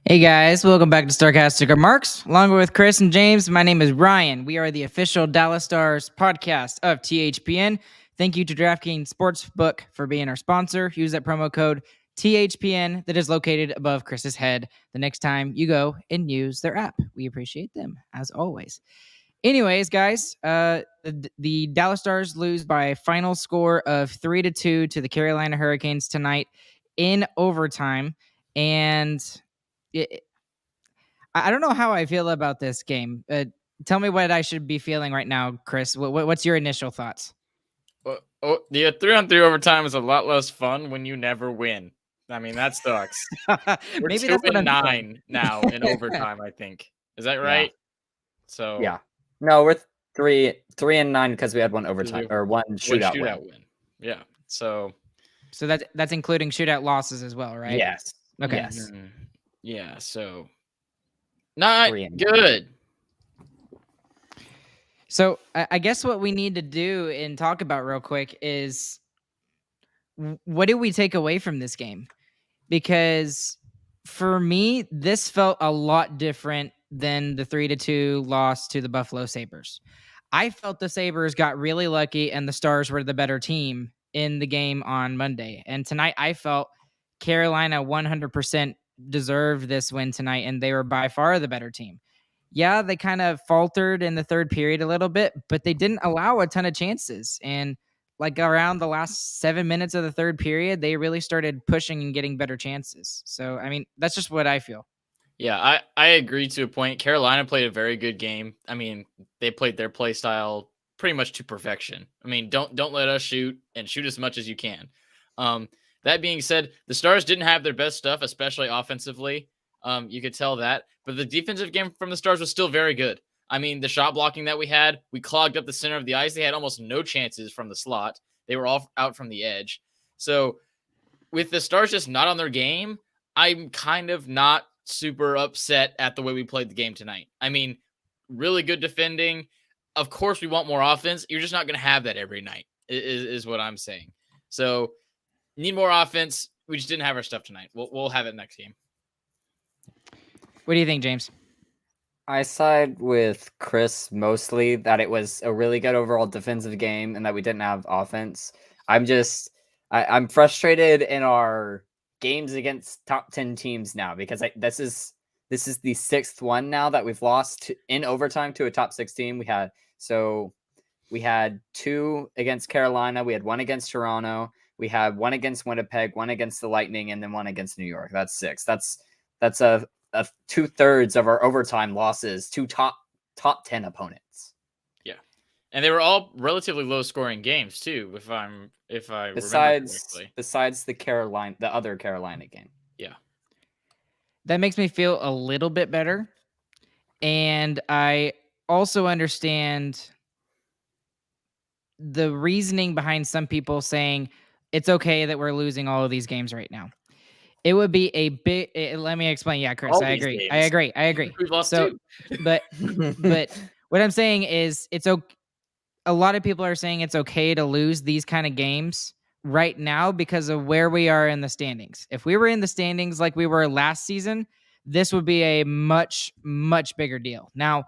Hey guys, welcome back to Starcastic Remarks. Along with Chris and James, my name is Ryan. We are the official Dallas Stars podcast of THPN. Thank you to DraftKings Sportsbook for being our sponsor. Use that promo code THPN that is located above Chris's head the next time you go and use their app. We appreciate them, as always. Anyways, guys, the Dallas Stars lose by a final score of 3-2 to the Carolina Hurricanes tonight in overtime. And I don't know how I feel about this game. Tell me what I should be feeling right now, Chris. What's your initial thoughts? The 3-on-3 overtime is a lot less fun when you never win. I mean, that sucks. We're Maybe 2-9 now in overtime, I think. Is that right? So yeah. No, we're 3-9 because we had one overtime or one shootout win. Yeah. So that's including shootout losses as well, right? Yes. Okay. Yes. Yeah. So not good. So I guess what we need to do and talk about real quick is what do we take away from this game? Because for me, this felt a lot different than the 3-2 loss to the Buffalo Sabres. I felt the Sabres got really lucky and the Stars were the better team in the game on Monday. And tonight I felt Carolina 100% deserved this win tonight, and they were by far the better team. Yeah, they kind of faltered in the third period a little bit, but they didn't allow a ton of chances. And like around the last 7 minutes of the third period, they really started pushing and getting better chances. So, I mean, that's just what I feel. Yeah, I agree to a point. Carolina played a very good game. I mean, they played their play style pretty much to perfection. I mean, don't let us shoot and shoot as much as you can. That being said, the Stars didn't have their best stuff, especially offensively. You could tell that. But the defensive game from the Stars was still very good. I mean, the shot blocking that we had, we clogged up the center of the ice. They had almost no chances from the slot. They were all out from the edge. So with the Stars just not on their game, I'm kind of not super upset at the way we played the game tonight. I mean, really good defending. Of course, we want more offense. You're just not going to have that every night, is what I'm saying. So need more offense. We just didn't have our stuff tonight. We'll have it next game. What do you think, James? I side with Chris mostly that it was a really good overall defensive game and that we didn't have offense. I'm frustrated in our games against top 10 teams now because this is the sixth one now that we've lost in overtime to a top 6 team. We had 2 against Carolina, we had 1 against Toronto, we had 1 against Winnipeg, 1 against the Lightning, and then 1 against New York. That's 6. That's a 2/3 of our overtime losses to top 10 opponents. Yeah, and they were all relatively low scoring games too. If I remember correctly. Besides the other Carolina game. Yeah, that makes me feel a little bit better, and I also understand the reasoning behind some people saying it's okay that we're losing all of these games right now. It would be a big. Let me explain. Yeah, Chris, I agree. We've lost 2. but what I'm saying is, it's okay. A lot of people are saying it's okay to lose these kind of games right now because of where we are in the standings. If we were in the standings like we were last season, this would be a much, much bigger deal. Now,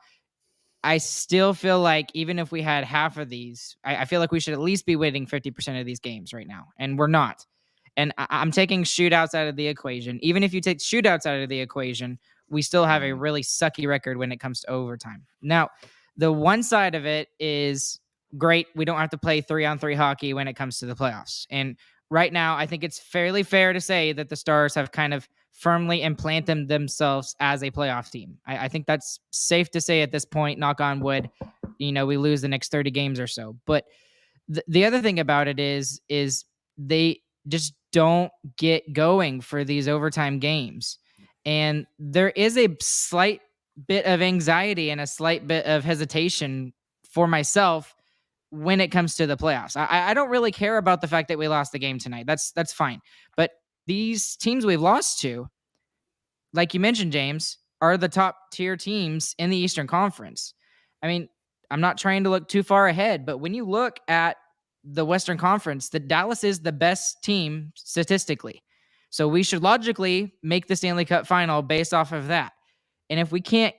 I still feel like even if we had half of these, I feel like we should at least be winning 50% of these games right now, and we're not. And I'm taking shootouts out of the equation. Even if you take shootouts out of the equation, we still have a really sucky record when it comes to overtime. Now, the one side of it is great. We don't have to play 3-on-3 hockey when it comes to the playoffs. And right now, I think it's fairly fair to say that the Stars have kind of firmly implanted themselves as a playoff team. I think that's safe to say at this point, knock on wood, we lose the next 30 games or so. But the other thing about it is they just don't get going for these overtime games. And there is a slight bit of anxiety and a slight bit of hesitation for myself when it comes to the playoffs. I don't really care about the fact that we lost the game tonight. That's fine. But these teams we've lost to, like you mentioned, James, are the top tier teams in the Eastern Conference. I mean, I'm not trying to look too far ahead, but when you look at the Western Conference, the Dallas is the best team statistically. So we should logically make the Stanley Cup final based off of that. And if we can't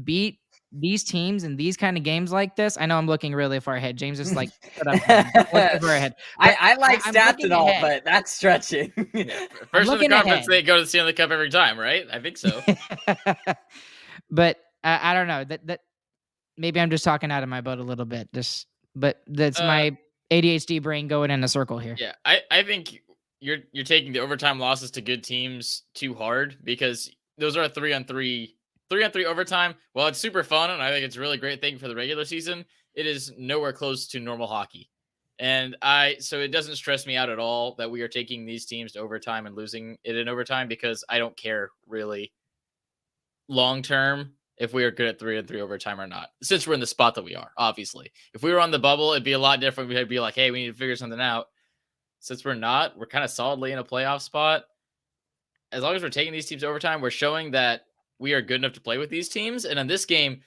beat these teams in these kind of games like this, I know I'm looking really far ahead. James is like, shut up, man. Looking far ahead. I like I'm stats looking and all, ahead. but that's stretching. Yeah, I'm first in the looking conference, ahead. they go to the Stanley Cup every time, right? I think so. But I don't know. That maybe I'm just talking out of my butt a little bit. But that's my ADHD brain going in a circle here. Yeah, I think you're taking the overtime losses to good teams too hard, because those are a 3-on-3 overtime. Well, it's super fun, and I think it's a really great thing for the regular season. It is nowhere close to normal hockey. And so it doesn't stress me out at all that we are taking these teams to overtime and losing it in overtime, because I don't care really long term if we are good at 3-on-3 overtime or not, since we're in the spot that we are. Obviously, if we were on the bubble, it'd be a lot different. We'd be like, hey, we need to figure something out. Since we're not, we're kind of solidly in a playoff spot. As long as we're taking these teams to overtime, we're showing that we are good enough to play with these teams. And in this game,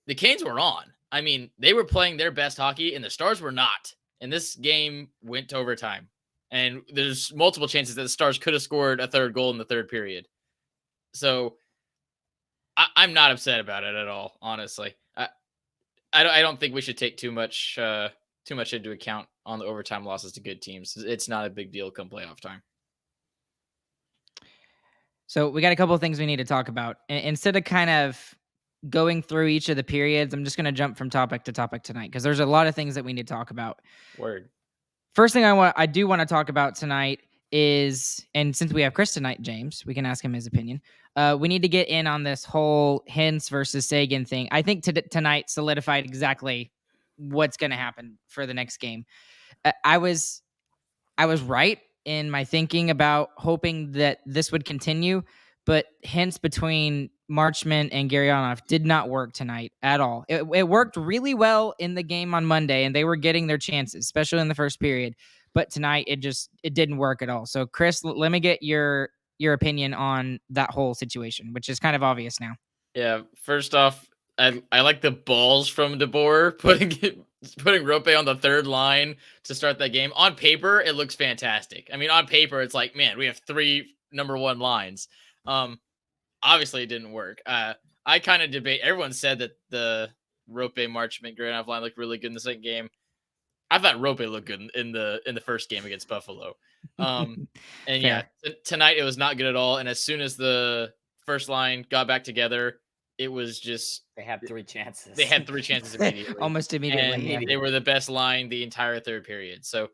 the Canes were on. I mean, they were playing their best hockey, and the Stars were not. And this game went to overtime. And there's multiple chances that the Stars could have scored a third goal in the third period. So I'm not upset about it at all, honestly. I don't think we should take too much into account on the overtime losses to good teams. It's not a big deal come playoff time. So we got a couple of things we need to talk about. Instead of kind of going through each of the periods, I'm just going to jump from topic to topic tonight, because there's a lot of things that we need to talk about. Word. First thing I do want to talk about tonight is, and since we have Chris tonight, James, we can ask him his opinion. We need to get in on this whole Hintz versus Seguin thing. I think tonight solidified exactly what's going to happen for the next game. I was right in my thinking about hoping that this would continue, but Hintz between Marchment and Gurianov did not work tonight at all. It worked really well in the game on Monday, and they were getting their chances, especially in the first period. But tonight, it didn't work at all. So, Chris, let me get your opinion on that whole situation, which is kind of obvious now. Yeah, first off, I like the balls from DeBoer putting Rope on the third line to start that game. On paper, it looks fantastic. I mean, on paper, it's like, man, we have 3 number 1 lines. Obviously, it didn't work. I kind of debate. Everyone said that the Rope, Marchment, Gurianov line looked really good in the second game. I thought Rope looked good in the first game against Buffalo. And yeah, tonight it was not good at all. And as soon as the first line got back together, it was just they had 3 chances. They had 3 chances immediately, almost immediately. And they were the best line the entire third period. So,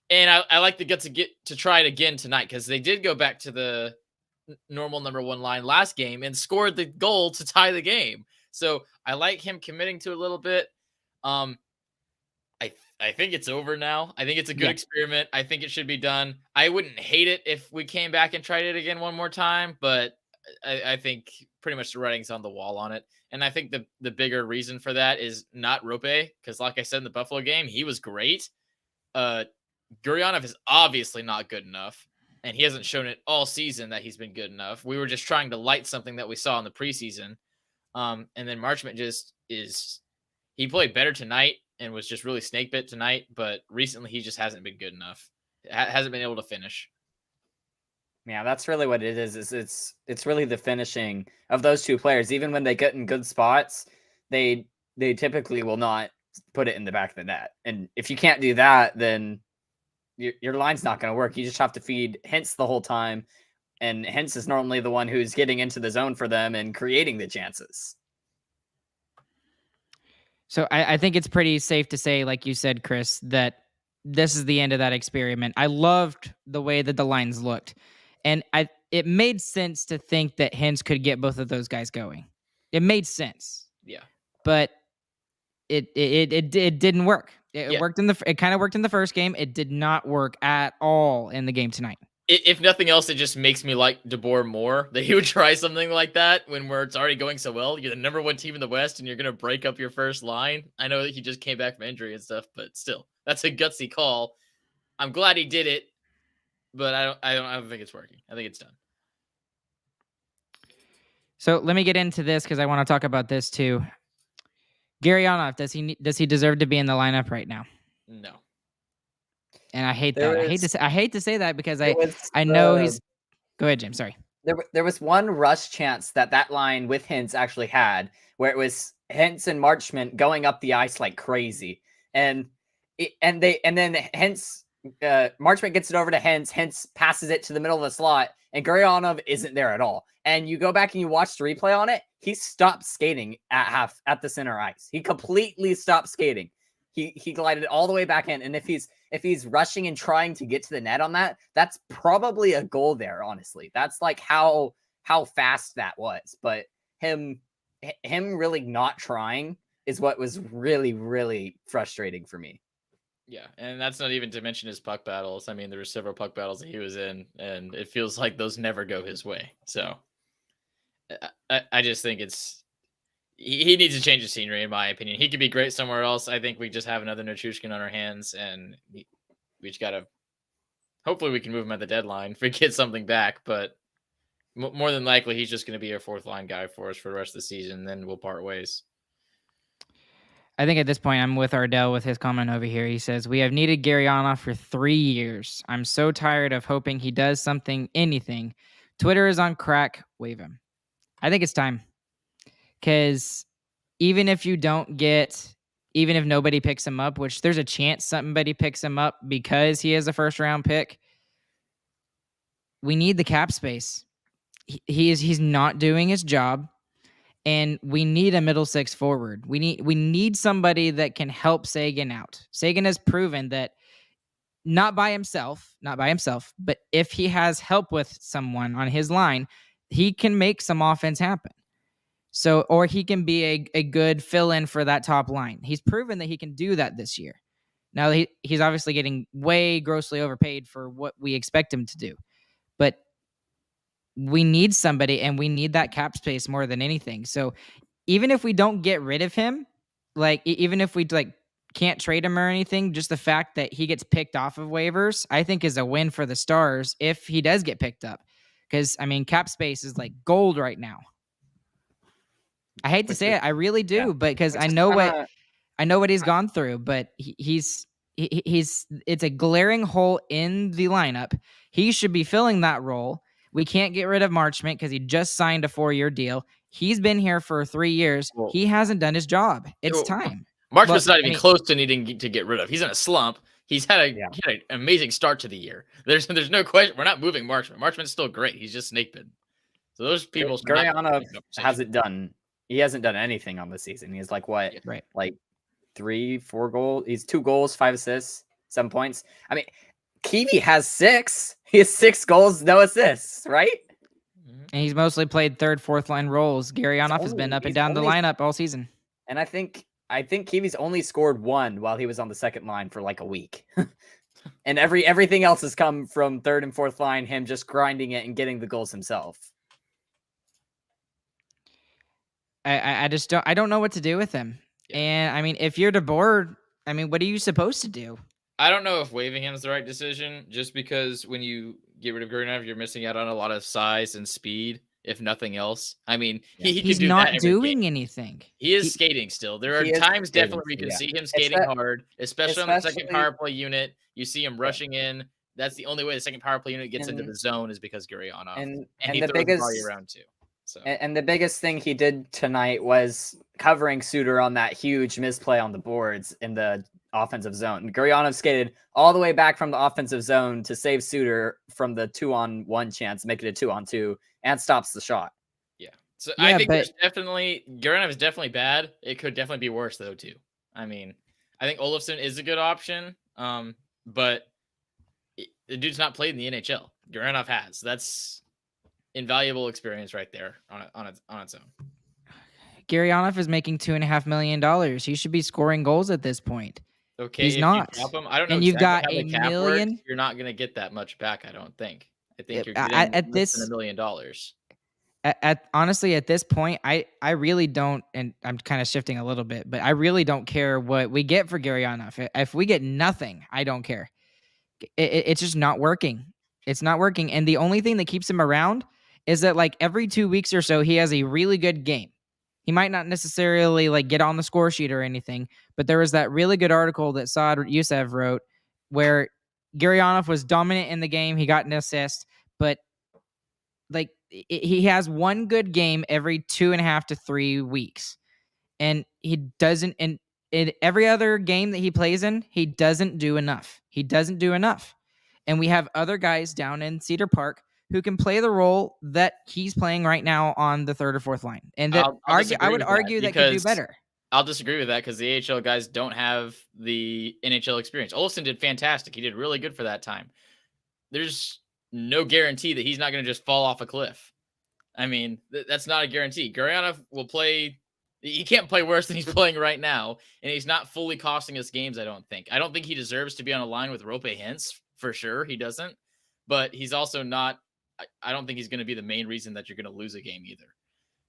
and I like the guts to try it again tonight, because they did go back to the normal number 1 line last game and scored the goal to tie the game. So I like him committing to a little bit. I think it's over now. I think it's a good experiment. I think it should be done. I wouldn't hate it if we came back and tried it again one more time, but I think pretty much the writing's on the wall on it. And I think the bigger reason for that is not Rope, because like I said in the Buffalo game, he was great. Gurianov is obviously not good enough, and he hasn't shown it all season that he's been good enough. We were just trying to light something that we saw in the preseason. And then Marchment he played better tonight and was just really snake bit tonight, but recently he just hasn't been good enough. Hasn't been able to finish. Yeah, that's really what it is. It's really the finishing of those 2 players. Even when they get in good spots, they typically will not put it in the back of the net. And if you can't do that, then your line's not going to work. You just have to feed Hintz the whole time, and Hintz is normally the one who's getting into the zone for them and creating the chances. So I think it's pretty safe to say, like you said, Chris, that this is the end of that experiment. I loved the way that the lines looked, and it made sense to think that Hintz could get both of those guys going. It made sense. Yeah. But it didn't work. It kind of worked in the first game. It did not work at all in the game tonight. If nothing else, it just makes me like DeBoer more, that he would try something like that when it's already going so well. You're the number 1 team in the West, and you're going to break up your first line. I know that he just came back from injury and stuff, but still, that's a gutsy call. I'm glad he did it, but I don't think it's working. I think it's done. So let me get into this, because I want to talk about this too. Gurianov, does he deserve to be in the lineup right now? No. And I hate There that. was I hate to say that because there was, I know he's. Go ahead, James. Sorry. there was one rush chance that line with Hintz actually had, where it was Hintz and Marchment going up the ice like crazy, and then Hintz, Marchment gets it over to Hintz. Hintz passes it to the middle of the slot, and Gurianov isn't there at all. And you go back and you watch the replay on it. He stopped skating at the center ice. He completely stopped skating. He glided all the way back in, and if he's rushing and trying to get to the net on that, that's probably a goal there. Honestly, that's like how fast that was. But him really not trying is what was really, really frustrating for me. Yeah, and that's not even to mention his puck battles. I mean, there were several puck battles that he was in, and it feels like those never go his way. So I just think he needs to change the scenery, in my opinion. He could be great somewhere else. I think we just have another Nichushkin on our hands, and we just got to hopefully we can move him at the deadline if we get something back. But more than likely, he's just going to be our fourth line guy for us for the rest of the season. Then we'll part ways. I think at this point, I'm with Ardell with his comment over here. He says, we have needed Gurianov for 3 years. I'm so tired of hoping he does something, anything. Twitter is on crack. Wave him. I think it's time. Because even if nobody picks him up, which there's a chance somebody picks him up because he is a first round pick, we need the cap space. He's not doing his job, and we need a middle six forward. We need somebody that can help Seguin out. Seguin has proven that not by himself, but if he has help with someone on his line, he can make some offense happen. So, or he can be a good fill-in for that top line. He's proven that he can do that this year. Now, he's obviously getting way grossly overpaid for what we expect him to do. But we need somebody, and we need that cap space more than anything. So even if we don't get rid of him, like even if we can't trade him or anything, just the fact that he gets picked off of waivers, I think is a win for the Stars if he does get picked up. Because, I mean, cap space is like gold right now. I hate to say it, I really do, but because I know what he's gone through, but he's it's a glaring hole in the lineup. He should be filling that role. We can't get rid of Marchment because he just signed a 4-year deal. He's been here for 3 years. He hasn't done his job. It's time. Marchment's not even close to needing to get rid of. He's in a slump. He's had an amazing start to the year. There's no question. We're not moving Marchment. Marchment's still great. He's just snake bitten. So those people. Gurianov he hasn't done anything on the season. He's like what? Yeah, right. Like 3-4 goals. He's 2 goals, 5 assists, 7 points. I mean, Kiwi has 6. He has 6 goals, no assists, right? And he's mostly played third, fourth line roles. Gurianov has been up and down the lineup all season. And I think Kiwi's only scored 1 while he was on the second line for like a week. And everything else has come from third and fourth line, him just grinding it and getting the goals himself. I just don't know what to do with him. Yeah. And I mean, if you're DeBoer, I mean, what are you supposed to do? I don't know if waiving him is the right decision, just because when you get rid of Gurianov, you're missing out on a lot of size and speed, if nothing else. I mean, he's not doing anything. He is skating still. There are times definitely we can see him skating hard, especially on the second power play unit. You see him rushing in. That's the only way the second power play unit gets into the zone is because Gurianov. And he throws the body around too. So. And the biggest thing he did tonight was covering Suter on that huge misplay on the boards in the offensive zone. Gurianov skated all the way back from the offensive zone to save Suter from the 2-on-1 chance, make it a 2-on-2, and stops the shot. Yeah. So I think Gurianov is definitely bad. It could definitely be worse though too. I mean, I think Olofsson is a good option, but the dude's not played in the NHL. Gurianov has. That's invaluable experience right there on its own. Gurianov is making $2.5 million. He should be scoring goals at this point. Okay, he's not. You drop him, I don't know. And you've got $1 million. Works. You're not going to get that much back. I don't think. I think you're getting at less this than $1 million. Honestly, at this point, I really don't, and I'm kind of shifting a little bit, but I really don't care what we get for Gurianov. If we get nothing, I don't care. It's just not working. It's not working, and the only thing that keeps him around is that like every 2 weeks or so, he has a really good game. He might not necessarily like get on the score sheet or anything, but there was that really good article that Saad Youssef wrote where Gurianov was dominant in the game. He got an assist, but like he has one good game every 2.5 to 3 weeks, and he doesn't. And in every other game that he plays in, he doesn't do enough. He doesn't do enough. And we have other guys down in Cedar Park who can play the role that he's playing right now on the third or fourth line, and that I would argue that could do better. I'll disagree with that because the AHL guys don't have the NHL experience. Olsen did fantastic. He did really good for that time. There's no guarantee that he's not going to just fall off a cliff. I mean, that's not a guarantee. Gurianov will play. He can't play worse than he's playing right now, and he's not fully costing us games, I don't think. I don't think he deserves to be on a line with Rope Hintz, for sure. He doesn't. But he's also not. I don't think he's going to be the main reason that you're going to lose a game either.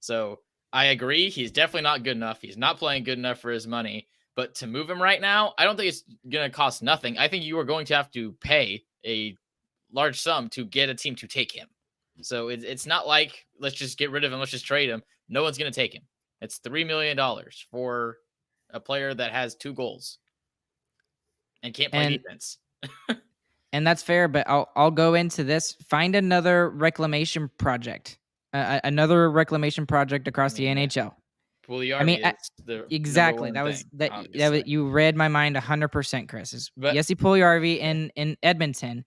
So I agree. He's definitely not good enough. He's not playing good enough for his money. But to move him right now, I don't think it's going to cost nothing. I think you are going to have to pay a large sum to get a team to take him. So it's not like, let's just get rid of him, let's just trade him. No one's going to take him. It's $3 million for a player that has 2 goals and can't play defense. And that's fair, but I'll go into this. Find another reclamation project, another reclamation project across the NHL. Puljujärvi is the exactly. That was you read my mind 100%, Chris. Jesse Puljujärvi in Edmonton.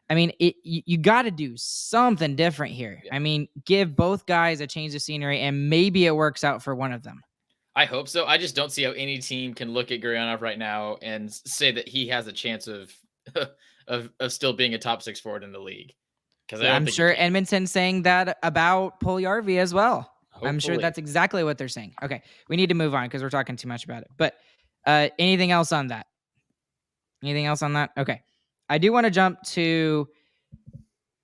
I mean, you got to do something different here. Yeah. I mean, give both guys a change of scenery, and maybe it works out for one of them. I hope so. I just don't see how any team can look at Gurianov right now and say that he has a chance of still being a top 6 forward in the league. Because I'm sure Edmonton's saying that about Puljujärvi as well. Hopefully. I'm sure that's exactly what they're saying. Okay, we need to move on because we're talking too much about it. But anything else on that? Anything else on that? Okay. I do want to jump to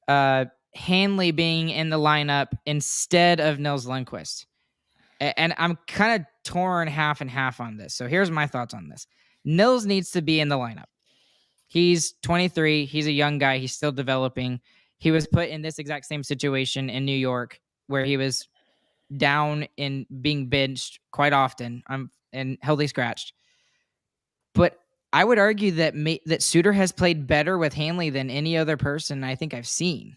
Hanley being in the lineup instead of Nils Lundkvist. And I'm kind of torn half and half on this. So here's my thoughts on this. Nils needs to be in the lineup. He's 23. He's a young guy. He's still developing. He was put in this exact same situation in New York where he was down in being benched quite often and healthy scratched. But I would argue that that Suter has played better with Hanley than any other person I think I've seen.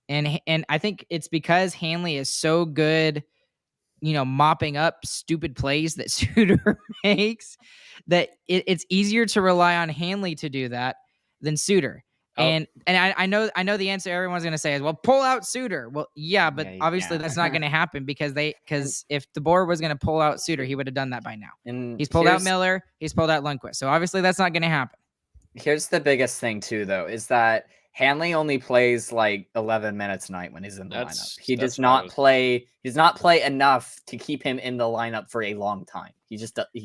And I think it's because Hanley is so good, mopping up stupid plays that Suter makes, that it's easier to rely on Hanley to do that than Suter. Oh. And I know the answer everyone's going to say is, well, pull out Suter. Well, yeah, but obviously that's not going to happen because if the board was going to pull out Suter, he would have done that by now. And he's pulled out Miller. He's pulled out Lundkvist. So obviously that's not going to happen. Here's the biggest thing too, though, is that Hanley only plays like 11 minutes a night when he's in the lineup. He does not play enough to keep him in the lineup for a long time. He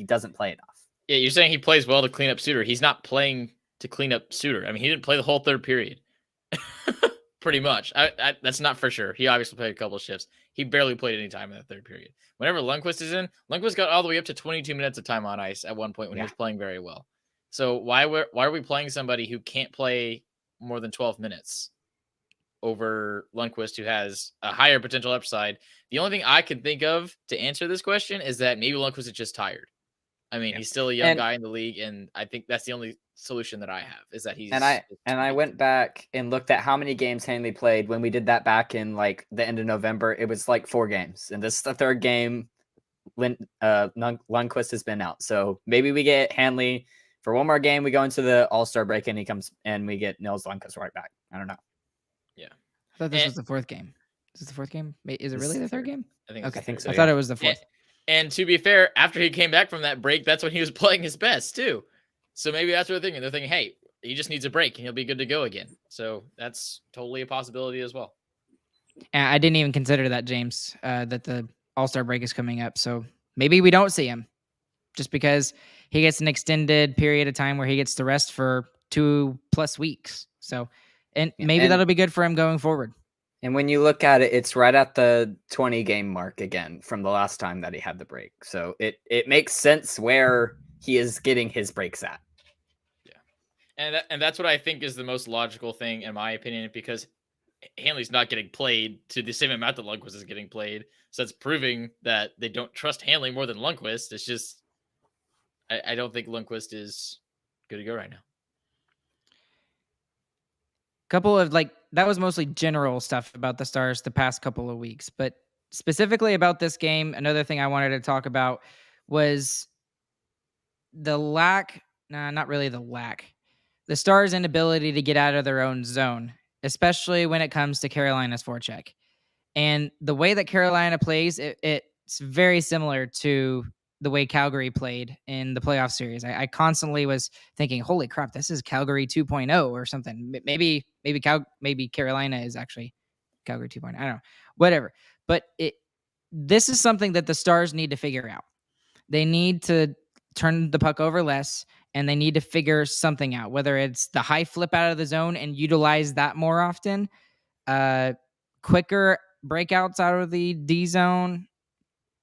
doesn't play enough. Yeah, you're saying he plays well to clean up Suter. He's not playing to clean up Suter. I mean, he didn't play the whole third period. Pretty much. That's not for sure. He obviously played a couple of shifts. He barely played any time in the third period. Whenever Lundkvist is in, Lundkvist got all the way up to 22 minutes of time on ice at one point when he was playing very well. So why are we playing somebody who can't play more than 12 minutes over Lundkvist, who has a higher potential upside? The only thing I can think of to answer this question is that maybe Lundkvist is just tired. I mean, he's still a young guy in the league, and I think that's the only solution that I have is that he's. And I went back and looked at how many games Hanley played when we did that back in like the end of November. It was like 4 games, and this is the 3rd game. Lundkvist has been out, so maybe we get Hanley for one more game. We go into the All-Star break, and he comes, and we get Nils Lundkvist right back. I don't know. Yeah, I thought this was the 4th game. Is this the 4th game? Is it really the 3rd game? I think. Okay, I think so. I thought it was the 4th. And to be fair, after he came back from that break, that's when he was playing his best too. So maybe that's what they're thinking. They're thinking, hey, he just needs a break and he'll be good to go again. So that's totally a possibility as well. And I didn't even consider that, James, that the All-Star break is coming up. So maybe we don't see him just because he gets an extended period of time where he gets to rest for 2+ weeks. So, and maybe that'll be good for him going forward. And when you look at it, it's right at the 20 game mark again from the last time that he had the break. So it makes sense where he is getting his breaks at. Yeah. And that's what I think is the most logical thing, in my opinion, because Hanley's not getting played to the same amount that Lundkvist is getting played. So it's proving that they don't trust Hanley more than Lundkvist. It's just, I don't think Lundkvist is good to go right now. couple of that was mostly general stuff about the Stars the past couple of weeks, but specifically about this game, another thing I wanted to talk about was the lack, nah, not really the lack, the Stars' inability to get out of their own zone, especially when it comes to Carolina's forecheck. And the way that Carolina plays, it's very similar to the way Calgary played in the playoff series. I constantly was thinking, "Holy crap, this is Calgary 2.0 or something." Maybe Carolina is actually Calgary 2.0. I don't know, whatever. But this is something that the Stars need to figure out. They need to turn the puck over less, and they need to figure something out. Whether it's the high flip out of the zone and utilize that more often, quicker breakouts out of the D zone,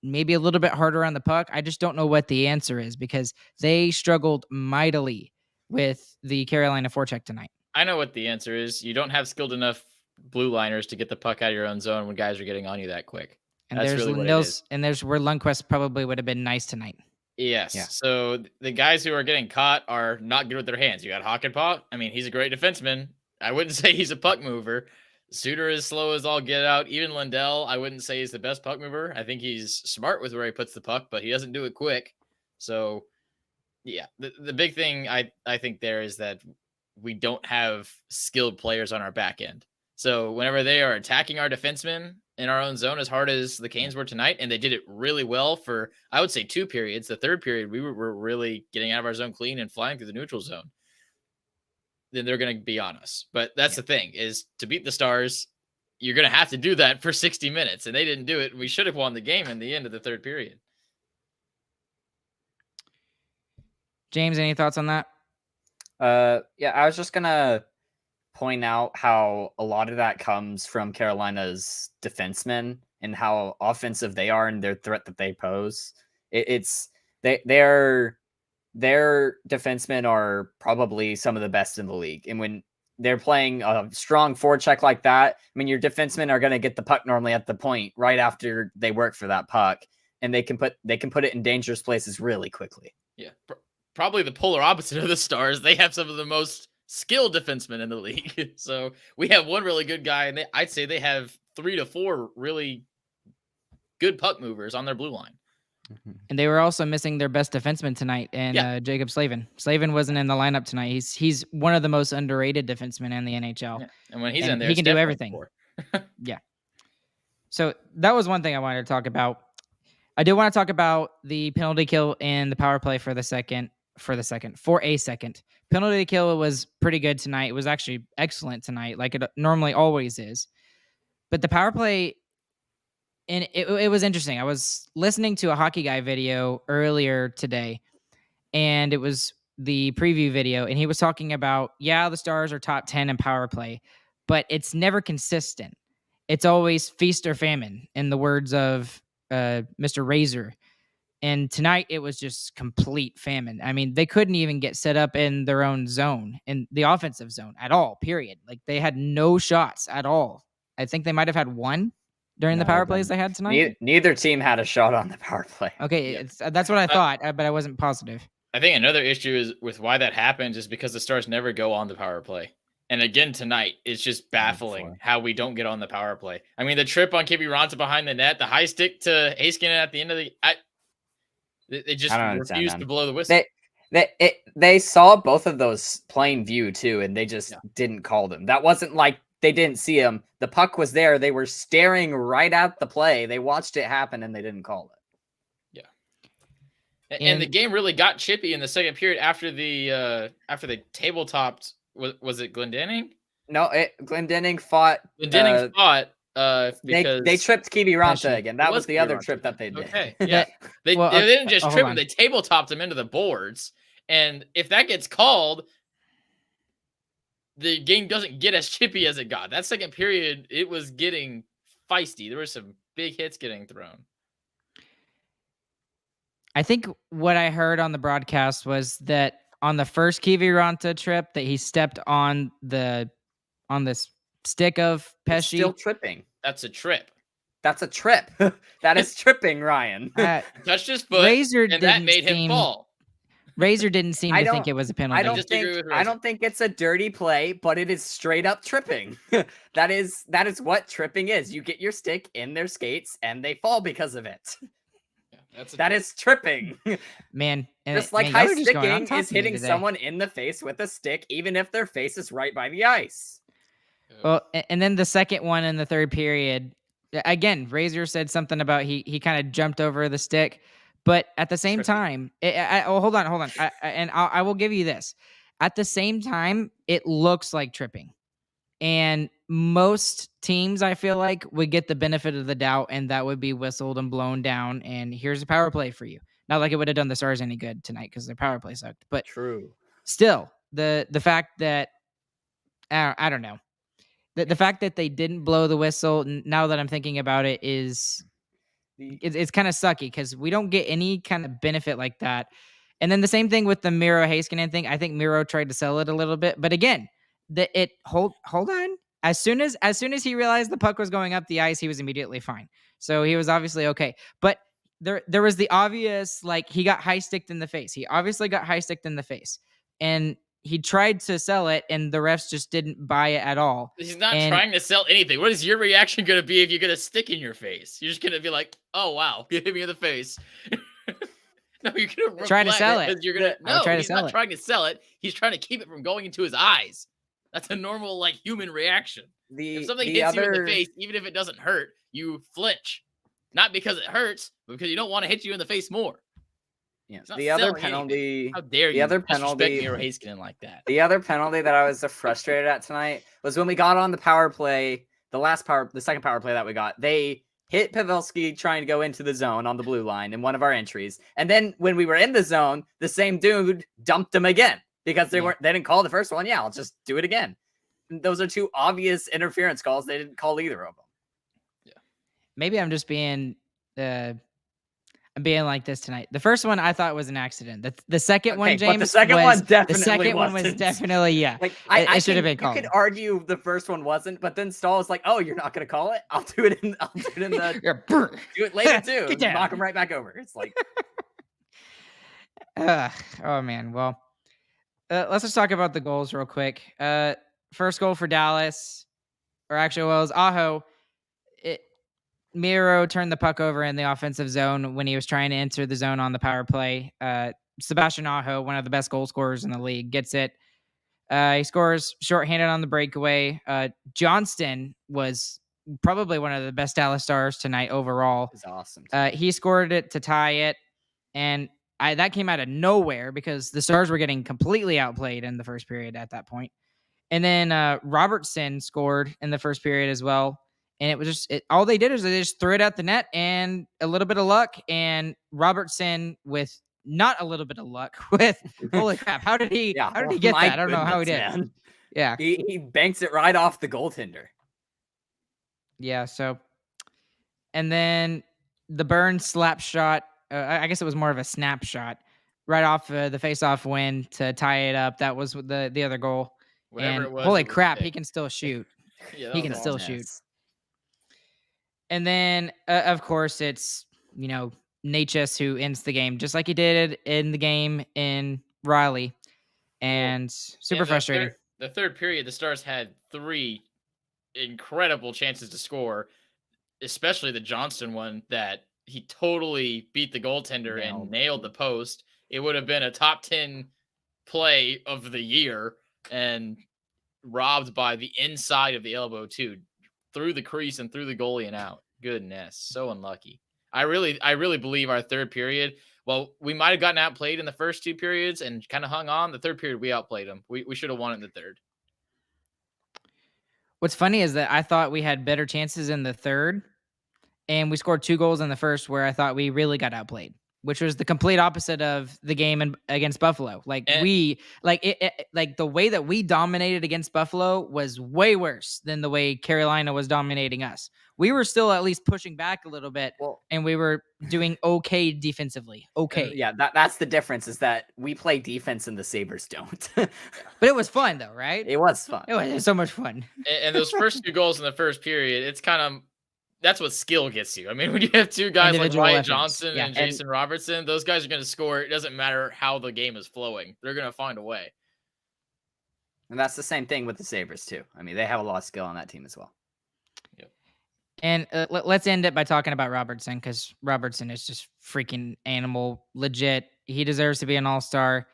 maybe a little bit harder on the puck. I just don't know what the answer is because they struggled mightily with the Carolina forecheck tonight. I know what the answer is. You don't have skilled enough blue liners to get the puck out of your own zone when guys are getting on you that quick. And that's really what it is. And there's where Lundqvist probably would have been nice tonight. Yes. Yeah. So the guys who are getting caught are not good with their hands. You got Hakanpää. I mean, he's a great defenseman. I wouldn't say he's a puck mover. Suter is slow as all get out. Even Lindell, I wouldn't say he's the best puck mover. I think he's smart with where he puts the puck, but he doesn't do it quick. So, yeah, the big thing I think there is that we don't have skilled players on our back end. So whenever they are attacking our defensemen in our own zone as hard as the Canes were tonight, and they did it really well for, I would say, 2 periods. The third period, we were really getting out of our zone clean and flying through the neutral zone. Then they're going to be on us. But that's the thing, is to beat the Stars, you're going to have to do that for 60 minutes. And they didn't do it. We should have won the game in the end of the third period. James, any thoughts on that? Yeah, I was just going to point out how a lot of that comes from Carolina's defensemen and how offensive they are and their threat that they pose. Their defensemen are probably some of the best in the league. And when they're playing a strong forecheck like that, I mean, your defensemen are going to get the puck normally at the point right after they work for that puck, and they can put it in dangerous places really quickly. Yeah, probably the polar opposite of the Stars. They have some of the most skilled defensemen in the league. So we have one really good guy, and I'd say they have 3 to 4 really good puck movers on their blue line. And they were also missing their best defenseman tonight, and Jacob Slavin. Slavin wasn't in the lineup tonight. He's one of the most underrated defensemen in the NHL. Yeah. And when he's in there, he can do everything. Yeah. So that was one thing I wanted to talk about. I do want to talk about the penalty kill and the power play for a second. Penalty kill was pretty good tonight. It was actually excellent tonight, like it normally always is. But the power play, and it was interesting. I was listening to a Hockey Guy video earlier today, and it was the preview video, and he was talking about, the Stars are top 10 in power play, but it's never consistent. It's always feast or famine, in the words of Mr. Razor. And tonight, it was just complete famine. I mean, they couldn't even get set up in their own zone, in the offensive zone at all, period. Like, they had no shots at all. I think they might have had one during the power plays they had tonight. Neither team had a shot on the power play. Okay, that's what I thought, but I wasn't positive. I think another issue is with why that happens is because the Stars never go on the power play. And again, tonight, it's just baffling how we don't get on the power play. I mean, the trip on Kiviranta behind the net, the high stick to Heiskanen at the end of they just refused to blow the whistle. They saw both of those plain view too, and they just didn't call them. That wasn't like they didn't see them. The puck was there. They were staring right at the play. They watched it happen, and they didn't call it. Yeah. And the game really got chippy in the second period after they tabletopped. Was it Glendening? No, Glendening fought. Glendening fought. Because they tripped Kiviranta again. That was the other trip that they did. Okay, yeah. They didn't just trip him, they tabletopped him into the boards. And if that gets called, the game doesn't get as chippy as it got. That second period, it was getting feisty. There were some big hits getting thrown. I think what I heard on the broadcast was that on the first Kiviranta trip that he stepped on this stick of Pesce. Still tripping. That's a trip. That is tripping, Ryan. Touched his foot, and that made him fall. Razor didn't seem to think it was a penalty. I don't think it's a dirty play, but it is straight up tripping. that is what tripping is. You get your stick in their skates and they fall because of it. That is tripping. Man, just like high sticking is hitting someone in the face with a stick, even if their face is right by the ice. Well, and then the second one in the third period, again, Razor said something about he kind of jumped over the stick. But at the same time, hold on. I will give you this. At the same time, it looks like tripping. And most teams, I feel like, would get the benefit of the doubt, and that would be whistled and blown down. And here's a power play for you. Not like it would have done the Stars any good tonight because their power play sucked. But still, the fact that, I don't know. The fact that they didn't blow the whistle, now that I'm thinking about it, it's kind of sucky because we don't get any kind of benefit like that. And then the same thing with the Miro Heiskanen thing. I think Miro tried to sell it a little bit, but again, hold on. As soon as he realized the puck was going up the ice, he was immediately fine. So he was obviously okay. But there was the obvious, like, he got high sticked in the face. He obviously got high sticked in the face, and he tried to sell it, and the refs just didn't buy it at all. He's not trying to sell anything. What is your reaction going to be if you get a stick in your face? You're just going to be like, "Oh wow, you hit me in the face." No, you're going to try to sell it. You're going to he's not trying to sell it. He's trying to keep it from going into his eyes. That's a normal, like, human reaction. If something hits you in the face, even if it doesn't hurt, you flinch. Not because it hurts, but because you don't want to hit you in the face more. Yeah. The other penalty. How dare you? The other penalty. Miro Heiskanen like that. The other penalty that I was frustrated at tonight was when we got on the power play. The second power play that we got, they hit Pavelski trying to go into the zone on the blue line in one of our entries, and then when we were in the zone, the same dude dumped him again because they didn't call the first one. Yeah, I'll just do it again. Those are two obvious interference calls. They didn't call either of them. Yeah, maybe I'm just being. I'm being like this tonight. The first one I thought was an accident. The second one, James, the second one was definitely, yeah. Like, it should have been called. You could argue the first one wasn't, but then Stahl was like, "Oh, you're not going to call it? I'll do it in the do it later too. Knock him right back over." It's like, oh man. Well, let's just talk about the goals real quick. First goal for Dallas, or actually, well, it was Aho. Miro turned the puck over in the offensive zone when he was trying to enter the zone on the power play. Sebastian Aho, one of the best goal scorers in the league, gets it. He scores shorthanded on the breakaway. Johnston was probably one of the best Dallas Stars tonight overall. It's awesome. He scored it to tie it, and that came out of nowhere because the Stars were getting completely outplayed in the first period at that point. And then Robertson scored in the first period as well. And it was just all they did is they just threw it at the net and a little bit of luck. And Robertson with not a little bit of luck with holy crap. How did he get that? I don't know how he did. Man. Yeah. He banks it right off the goaltender. Yeah. So, and then the Burns slap shot. I guess it was more of a snapshot right off the face-off win to tie it up. That was the other goal. Whatever and holy crap, he can still shoot. Yeah, he can still shoot. And then, of course, it's, Natchez who ends the game, just like he did in the game in Raleigh. And super frustrating. The third period, the Stars had 3 incredible chances to score, especially the Johnston one that he totally beat the goaltender and nailed the post. It would have been a top 10 play of the year and robbed by the inside of the elbow too. Through the crease and through the goalie and out. Goodness, so unlucky. I really believe our third period. Well, we might have gotten outplayed in the first 2 periods and kind of hung on. The third period, we outplayed them. We should have won it in the third. What's funny is that I thought we had better chances in the third, and we scored 2 goals in the first where I thought we really got outplayed, which was the complete opposite of the game against Buffalo. Like the way that we dominated against Buffalo was way worse than the way Carolina was dominating us. We were still at least pushing back a little bit, and we were doing okay defensively. Okay. Yeah, that's the difference is that we play defense and the Sabres don't. But it was fun though, right? It was fun. It was so much fun. And those first 2 goals in the first period, it's kind of that's what skill gets you. I mean, when you have two guys like Individual Wyatt weapons. Johnson Yeah. and Jason Robertson, those guys are going to score. It doesn't matter how the game is flowing. They're going to find a way. And that's the same thing with the Sabres, too. I mean, they have a lot of skill on that team as well. Yep. And let's end it by talking about Robertson, because Robertson is just freaking animal, legit. He deserves to be an all-star.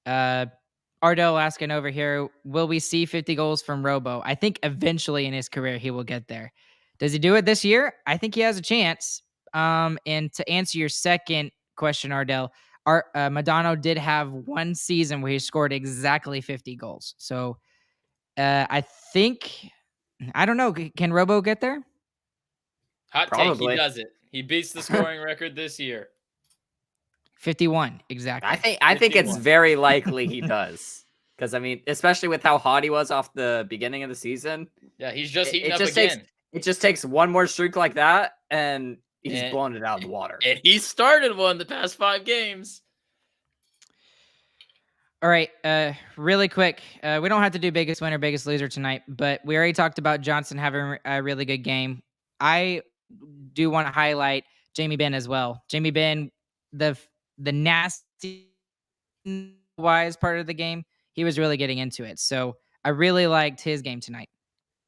Ardell asking over here, will we see 50 goals from Robo? I think eventually in his career he will get there. Does he do it this year? I think he has a chance. And to answer your second question, Ardell, Madonna did have one season where he scored exactly 50 goals. So I don't know. Can Robo get there? Hot take, he does it. He beats the scoring record this year. 51, exactly. I think it's very likely he does. Because, I mean, especially with how hot he was off the beginning of the season. Yeah, he's just heating up again. It just takes one more streak like that, and he's blown it out of the water. And he started one the past 5 games. All right, really quick. We don't have to do biggest winner, biggest loser tonight, but we already talked about Johnson having a really good game. I do want to highlight Jamie Benn as well. Jamie Benn, the nasty wise part of the game, he was really getting into it. So I really liked his game tonight.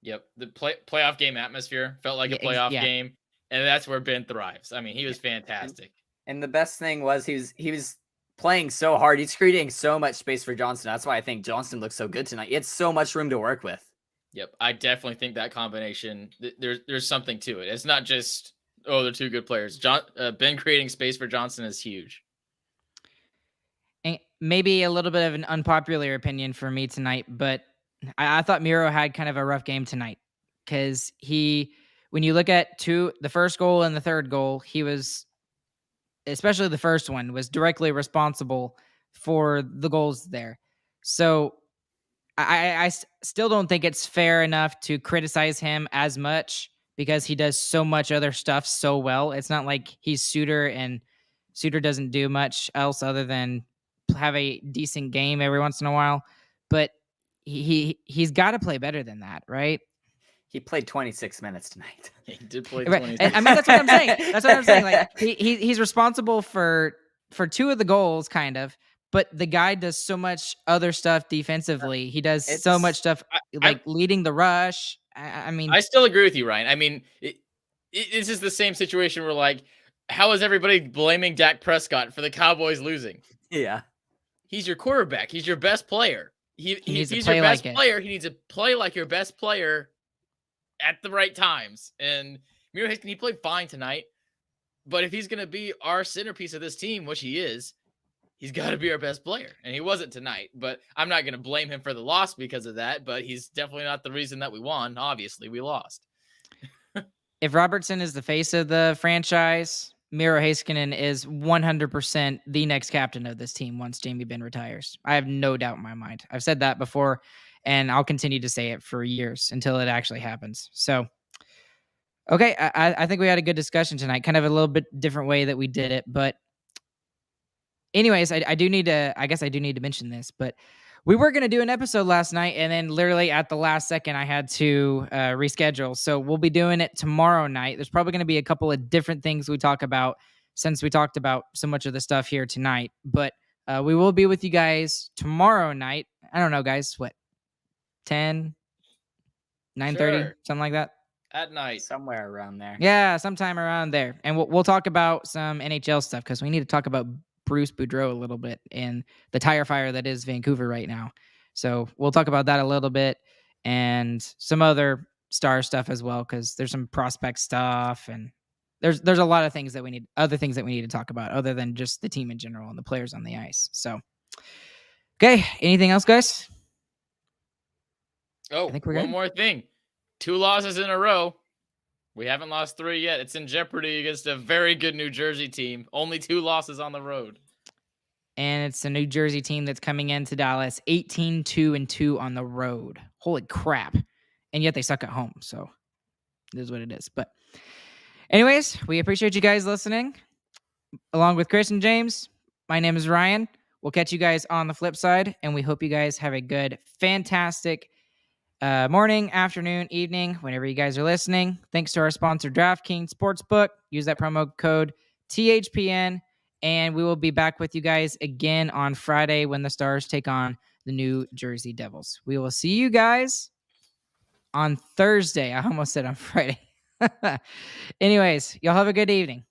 Yep, the playoff game atmosphere felt like a playoff game, and that's where Ben thrives. I mean, he was fantastic. And the best thing was he was playing so hard. He's creating so much space for Johnson. That's why I think Johnson looks so good tonight. He had so much room to work with. Yep, I definitely think that combination, there's something to it. It's not just, they're two good players. Ben creating space for Johnson is huge. And maybe a little bit of an unpopular opinion for me tonight, but I thought Miro had kind of a rough game tonight, because when you look at the first goal and the third goal, he was, especially the first one, was directly responsible for the goals there. So I still don't think it's fair enough to criticize him as much, because he does so much other stuff so well. It's not like he's Suter, and Suter doesn't do much else other than have a decent game every once in a while. But he's got to play better than that, right? He played 26 minutes tonight. He did play 26. I mean, that's what I'm saying. That's what I'm saying. Like he's responsible for 2 of the goals, kind of. But the guy does so much other stuff defensively. He does so much stuff, leading the rush. I mean, I still agree with you, Ryan. I mean, this is the same situation where, like, how is everybody blaming Dak Prescott for the Cowboys losing? Yeah. He's your quarterback. He's your best player. If he's your best player, he needs to play like your best player at the right times. And Miro Heiskanen, he played fine tonight. But if he's going to be our centerpiece of this team, which he is, he's got to be our best player. And he wasn't tonight. But I'm not going to blame him for the loss because of that. But he's definitely not the reason that we won. Obviously, we lost. If Robertson is the face of the franchise, Miro Heiskanen is 100% the next captain of this team once Jamie Benn retires. I have no doubt in my mind. I've said that before, and I'll continue to say it for years until it actually happens. So, okay, I think we had a good discussion tonight, kind of a little bit different way that we did it. But anyways, I guess I do need to mention this, but we were going to do an episode last night, and then literally at the last second, I had to reschedule. So we'll be doing it tomorrow night. There's probably going to be a couple of different things we talk about, since we talked about so much of the stuff here tonight. But we will be with you guys tomorrow night. I don't know, guys. What? 10? 9:30? Sure. Something like that? At night. Somewhere around there. Yeah, sometime around there. And we'll talk about some NHL stuff, because we need to talk about Bruce Boudreau a little bit and the tire fire that is Vancouver right now. So we'll talk about that a little bit, and some other star stuff as well, because there's some prospect stuff, and there's a lot of things that we need to talk about other than just the team in general and the players on the ice. So, okay, anything else, guys? Oh, I think we're one more thing. 2 losses in a row. We haven't lost 3 yet. It's in jeopardy against a very good New Jersey team. Only 2 losses on the road. And it's a New Jersey team that's coming into Dallas 18-2-2 on the road. Holy crap. And yet they suck at home. So it is what it is. But anyways, we appreciate you guys listening. Along with Chris and James, my name is Ryan. We'll catch you guys on the flip side. And we hope you guys have a good, fantastic morning, afternoon, evening, whenever you guys are listening. Thanks to our sponsor, DraftKings Sportsbook. Use that promo code THPN, and we will be back with you guys again on Friday when the Stars take on the New Jersey Devils. We will see you guys on Thursday. I almost said on Friday. Anyways, y'all have a good evening.